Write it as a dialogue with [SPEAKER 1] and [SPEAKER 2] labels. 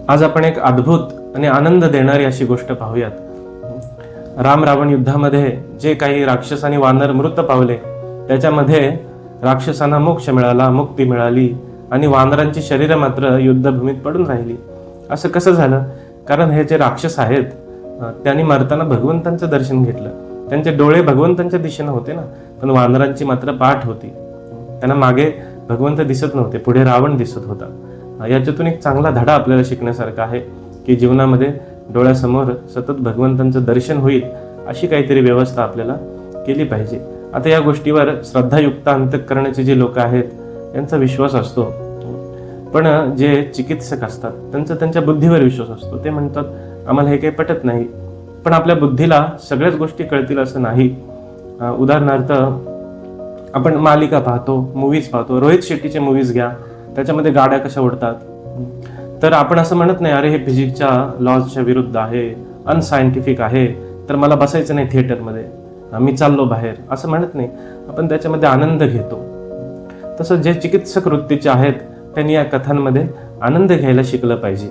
[SPEAKER 1] आज आपण एक अद्भुत आणि आनंद देणारी अशी गोष्ट पाहूयात. राम रावण युद्धामध्ये जे काही राक्षसांनी वानर मृत पावले, त्याच्यामध्ये राक्षसांना मोक्ष मिळाला, मुक्ती मिळाली आणि वानरांची शरीरं मात्र युद्धभूमीत पडून राहिली. असं कसं झालं? कारण हे जे राक्षस आहेत त्यांनी मरताना भगवंतांचं दर्शन घेतलं. त्यांचे डोळे भगवंतांच्या दिशेनं होते ना, पण वानरांची मात्र पाठ होती. त्यांना मागे भगवंत दिसत नव्हते, पुढे रावण दिसत होता. याच्यातून एक चांगला धडा आपल्याला शिकण्यासारखा आहे की जीवनामध्ये डोळ्यासमोर सतत भगवंतांचं दर्शन होईल अशी काहीतरी व्यवस्था आपल्याला केली पाहिजे. आता या गोष्टीवर श्रद्धायुक्त अंतःकरणाचे जे लोक आहेत त्यांचा विश्वास असतो, पण जे चिकित्सक असतात त्यांचा त्यांच्या बुद्धीवर विश्वास असतो. ते म्हणतात आम्हाला हे काही पटत नाही. पण आपल्या बुद्धीला सगळ्याच गोष्टी कळतील असं नाही. उदाहरणार्थ आपण मालिका पाहतो, मूवीज पाहतो. रोहित शेट्टीचे मूवीज घ्या, त्याच्यामध्ये गाड्या कशा उडतात. तर आपण असं म्हणत नाही अरे हे फिजिक्सच्या लॉजच्या विरुद्ध आहे, अनसायंटिफिक आहे, तर मला बसायचं नाही थिएटरमध्ये, मी चाललो बाहेर, असं म्हणत नाही. आपण त्याच्यामध्ये आनंद घेतो. तसं जे चिकित्सक वृत्तीचे आहेत त्यांनी या कथांमध्ये आनंद घ्यायला शिकलं पाहिजे.